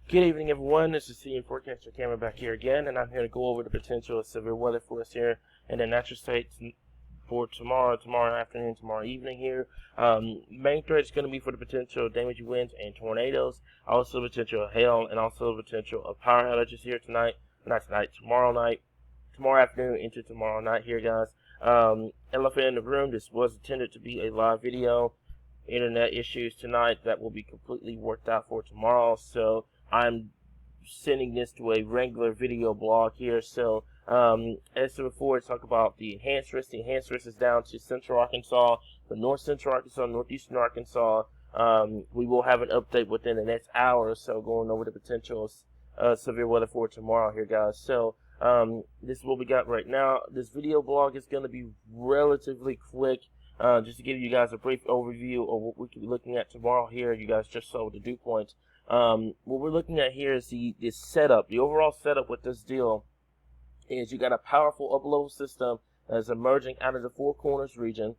Good evening, everyone. This is CN Forecaster Cameron back here again, and I'm here to go over the potential of severe weather for us here in the natural states for tomorrow afternoon, tomorrow evening here. Main threat is going to be for the potential of damaging winds and tornadoes, also the potential of hail, and also the potential of power outages here tomorrow night, tomorrow afternoon into tomorrow night here, guys. Elephant in the room, this was intended to be a live video. Internet issues tonight that will be completely worked out for tomorrow, so I'm sending this to a regular video blog here. So as to before, talk about the enhanced risk. The enhanced risk is down to central Arkansas, the north central Arkansas, northeastern Arkansas. We will have an update within the next hour or so going over the potential severe weather for tomorrow here, guys. So this is what we got right now. This video blog is going to be relatively quick. Just to give you guys a brief overview of what we could be looking at tomorrow here. You guys just saw the dew points. What we're looking at here is this setup. The overall setup with this deal is you got a powerful upper-level system that's emerging out of the Four Corners region.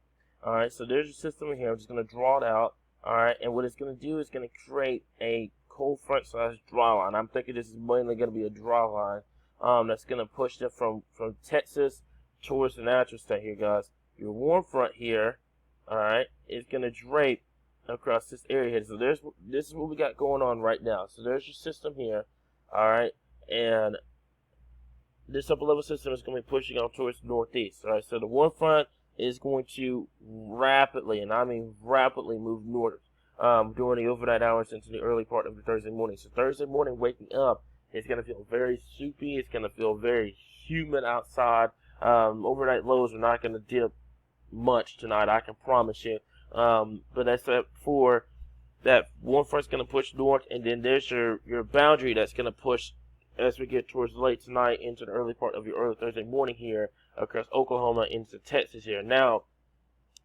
Alright, so there's your system here. I'm just going to draw it out. Alright, and what it's going to do is going to create a cold front size dry line. I'm thinking this is mainly going to be a dry line that's going to push them from Texas towards the natural state here, guys. Your warm front here, alright, is going to drape across this area here. So this is what we got going on right now. So there's your system here, alright, and this upper level system is going to be pushing on towards the northeast. Alright, so the warm front is going to rapidly, and I mean rapidly, move north during the overnight hours into the early part of the Thursday morning. So Thursday morning, waking up, it's going to feel very soupy. It's going to feel very humid outside. Overnight lows are not going to dip much tonight, I can promise you. But that's for that warm front's going to push north, and then there's your boundary that's going to push as we get towards late tonight into the early part of your early Thursday morning here across Oklahoma into Texas here. Now,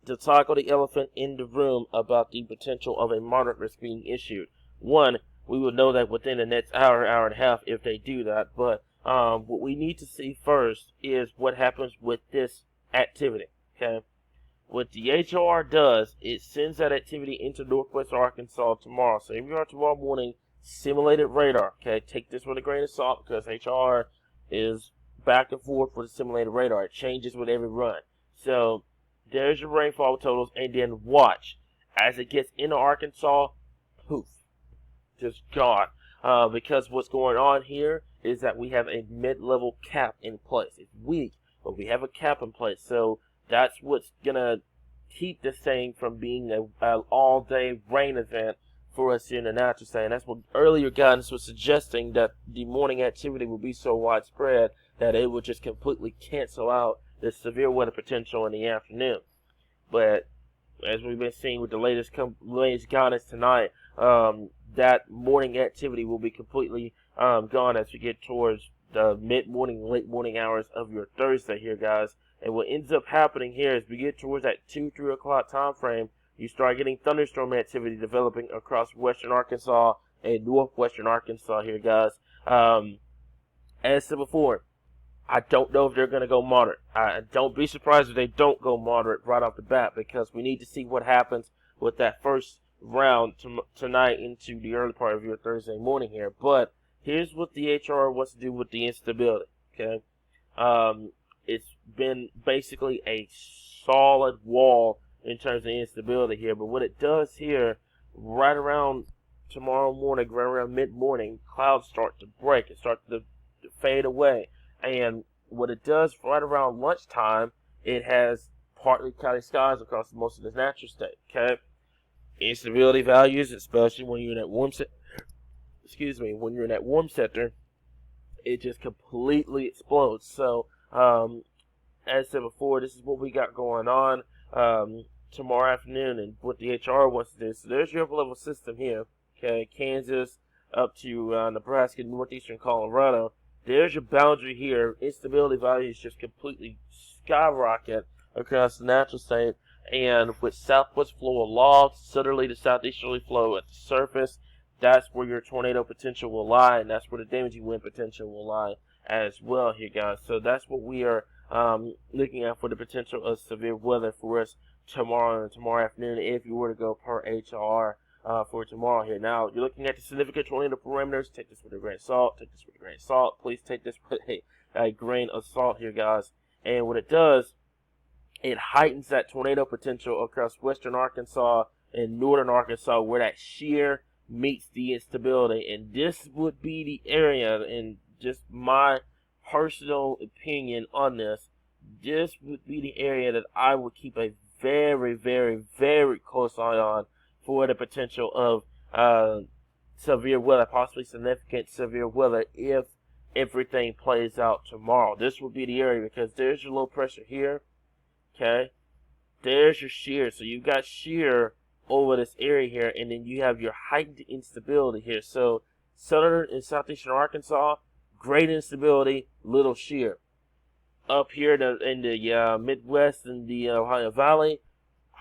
to tackle the elephant in the room about the potential of a moderate risk being issued. One, we will know that within the next hour and a half if they do that, but what we need to see first is what happens with this activity, okay? What the HR does, it sends that activity into northwest Arkansas tomorrow. So if you are tomorrow morning, simulated radar, okay? Take this with a grain of salt because HR is back and forth with the simulated radar. It changes with every run. So there's your rainfall totals, and then watch. As it gets into Arkansas, poof, just gone. Because what's going on here is that we have a mid-level cap in place. It's weak, but we have a cap in place. So that's what's going to keep this thing from being an all-day rain event for us here in the natural state. And that's what earlier guidance was suggesting, that the morning activity will be so widespread that it would just completely cancel out the severe weather potential in the afternoon. But as we've been seeing with the latest guidance tonight, that morning activity will be completely gone as we get towards the mid-morning, late morning hours of your Thursday here, guys. And what ends up happening here is we get towards that 2-3 o'clock time frame, you start getting thunderstorm activity developing across western Arkansas and northwestern Arkansas here, guys. As said before, I don't know if they're going to go moderate. Don't be surprised if they don't go moderate right off the bat, because we need to see what happens with that first round tonight into the early part of your Thursday morning here. But here's what the HR wants to do with the instability, okay? It's been basically a solid wall in terms of instability here. But what it does here, right around tomorrow morning, right around mid-morning, clouds start to break. It starts to fade away. And what it does right around lunchtime, it has partly cloudy skies across most of the natural state, okay? Instability values, especially when you're in that warm when you're in that warm sector, it just completely explodes. So, as said before, this is what we got going on tomorrow afternoon, and what the HR wants to do. So there's your upper level system here, okay? Kansas up to Nebraska, northeastern Colorado. There's your boundary here. Instability values just completely skyrocket across the natural state, and with southwest flow aloft, southerly to southeasterly flow at the surface, that's where your tornado potential will lie, and that's where the damaging wind potential will lie as well here, guys. So that's what we are looking at for the potential of severe weather for us tomorrow and tomorrow afternoon if you were to go per HR. for tomorrow here. Now, you're looking at the significant tornado parameters. Take this with a grain of salt. Take this with a grain of salt. Please take this with a grain of salt here, guys. And what it does, it heightens that tornado potential across western Arkansas and northern Arkansas where that shear meets the instability. And this would be the area, and just my personal opinion on this, this would be the area that I would keep a very, very, very close eye on for the potential of severe weather, possibly significant severe weather if everything plays out tomorrow. This would be the area because there's your low pressure here, okay? There's your shear. So you've got shear over this area here, and then you have your heightened instability here. So southern and southeastern Arkansas, great instability, little shear. Up here in the Midwest and the Ohio Valley,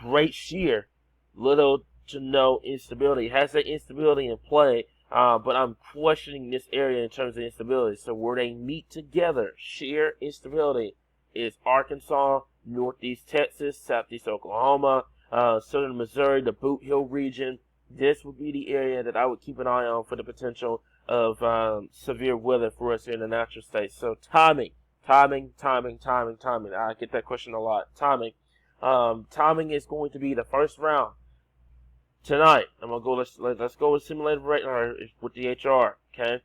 great shear, little to no instability. It has that instability in play, but I'm questioning this area in terms of instability. So where they meet together, shear instability, is Arkansas, northeast Texas, southeast Oklahoma, southern Missouri, the Boot Hill region. This would be the area that I would keep an eye on for the potential of severe weather for us here in the natural state. So timing. I get that question a lot. Timing is going to be the first round tonight. I'm gonna go. Let's go with simulated with the HR. Okay,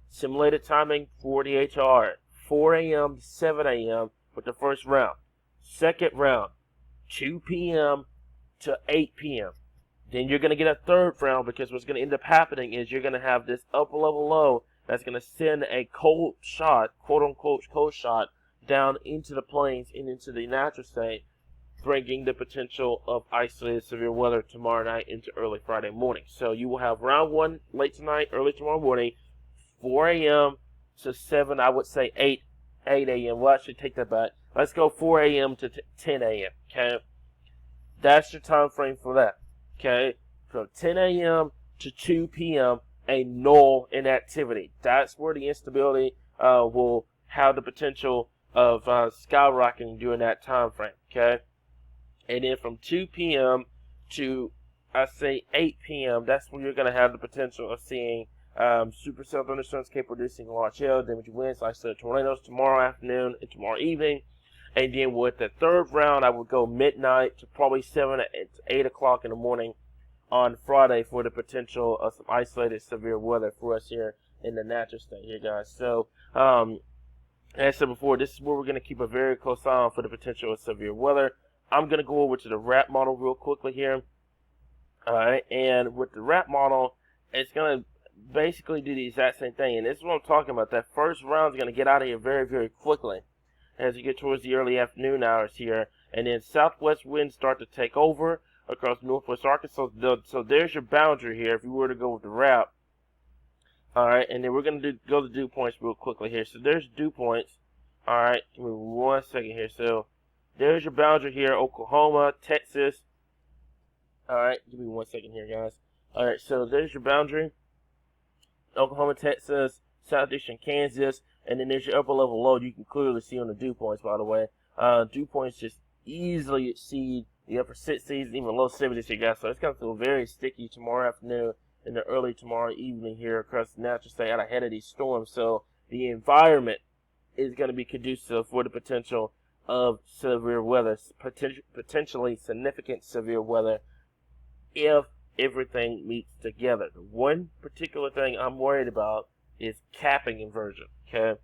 simulated timing for the HR. 4 a.m. to 7 a.m. with the first round. Second round, 2 p.m. to 8 p.m. Then you're gonna get a third round because what's gonna end up happening is you're gonna have this upper level low that's going to send a cold shot, quote-unquote cold shot, down into the plains and into the natural state, bringing the potential of isolated severe weather tomorrow night into early Friday morning. So you will have round one late tonight, early tomorrow morning, 4 a.m. to 7, I would say 8 a.m. Well, I should take that back. Let's go 4 a.m. to 10 a.m., okay? That's your time frame for that, okay? From 10 a.m. to 2 p.m., a null inactivity. That's where the instability will have the potential of skyrocketing during that time frame. Okay, and then from 2 p.m. to I say 8 p.m. that's when you're going to have the potential of seeing supercell thunderstorms capable of producing large hail, damaging winds, isolated tornadoes tomorrow afternoon and tomorrow evening. And then with the third round, I would go midnight to probably 7 to 8 o'clock in the morning on Friday for the potential of some isolated severe weather for us here in the natural state here, guys. So, as I said before, this is where we're going to keep a very close eye on for the potential of severe weather. I'm going to go over to the RAP model real quickly here. Alright, and with the RAP model, it's going to basically do the exact same thing. And this is what I'm talking about. That first round is going to get out of here very, very quickly as you get towards the early afternoon hours here. And then southwest winds start to take over across northwest Arkansas. So there's your boundary here if you were to go with the RAP. Alright, and then we're going to go to dew points real quickly here. So there's dew points. Alright, give me 1 second here. So there's your boundary here, Oklahoma, Texas. Alright, give me 1 second here, guys. Alright, so there's your boundary. Oklahoma, Texas, southeastern Kansas, and then there's your upper level low. You can clearly see on the dew points, by the way. Dew points just easily exceed the upper 60s, even low 70s here, guys. So it's going to feel very sticky tomorrow afternoon and the early tomorrow evening here across the natural state out ahead of these storms. So the environment is going to be conducive for the potential of severe weather, potentially significant severe weather, if everything meets together. The one particular thing I'm worried about is capping inversion. Okay,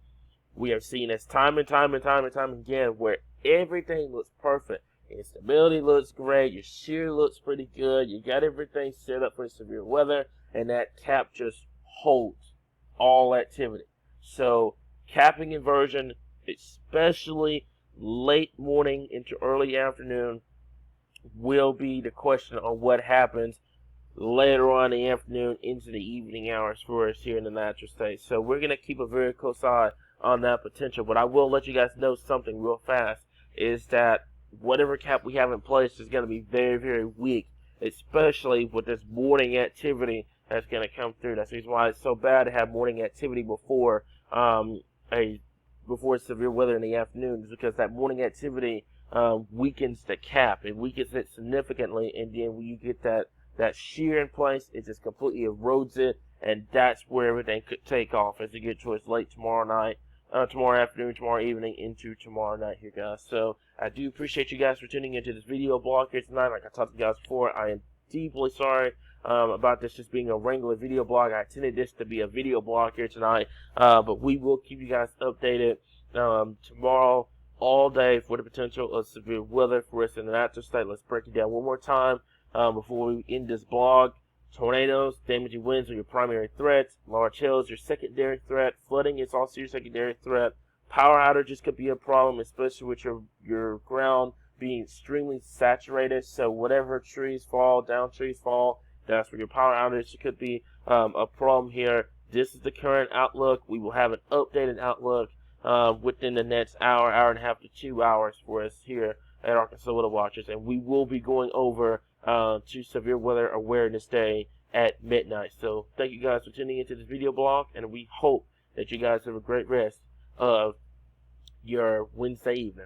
we have seen this time and time again where everything looks perfect. Instability looks great. Your shear looks pretty good. You got everything set up for severe weather, and that cap just holds all activity. So capping inversion, especially late morning into early afternoon, will be the question on what happens later on in the afternoon into the evening hours for us here in the natural state. So we're going to keep a very close eye on that potential. But I will let you guys know something real fast, is that whatever cap we have in place is going to be very, very weak, especially with this morning activity that's going to come through. That's the reason why it's so bad to have morning activity before before severe weather in the afternoon, is because that morning activity weakens the cap. It weakens it significantly, and then when you get that that shear in place, it just completely erodes it, and that's where everything could take off as it gets towards late tomorrow night, tomorrow afternoon, tomorrow evening, into tomorrow night here, guys. So I do appreciate you guys for tuning into this video blog here tonight. Like I talked to you guys before, I am deeply sorry about this just being a regular video blog. I intended this to be a video blog here tonight, but we will keep you guys updated tomorrow all day for the potential of severe weather for us in the natural state. Let's break it down one more time before we end this blog. Tornadoes, damaging winds are your primary threats. Large hail is your secondary threat. Flooding is also your secondary threat. Power outages could be a problem, especially with your ground being extremely saturated. So whatever trees fall, trees fall, that's where your power outage could be a problem here. This is the current outlook. We will have an updated outlook within the next hour, hour and a half to 2 hours for us here at Arkansas Weather Watchers, and we will be going over to Severe Weather Awareness Day at midnight. So thank you guys for tuning into this video blog, and we hope that you guys have a great rest of your Wednesday evening.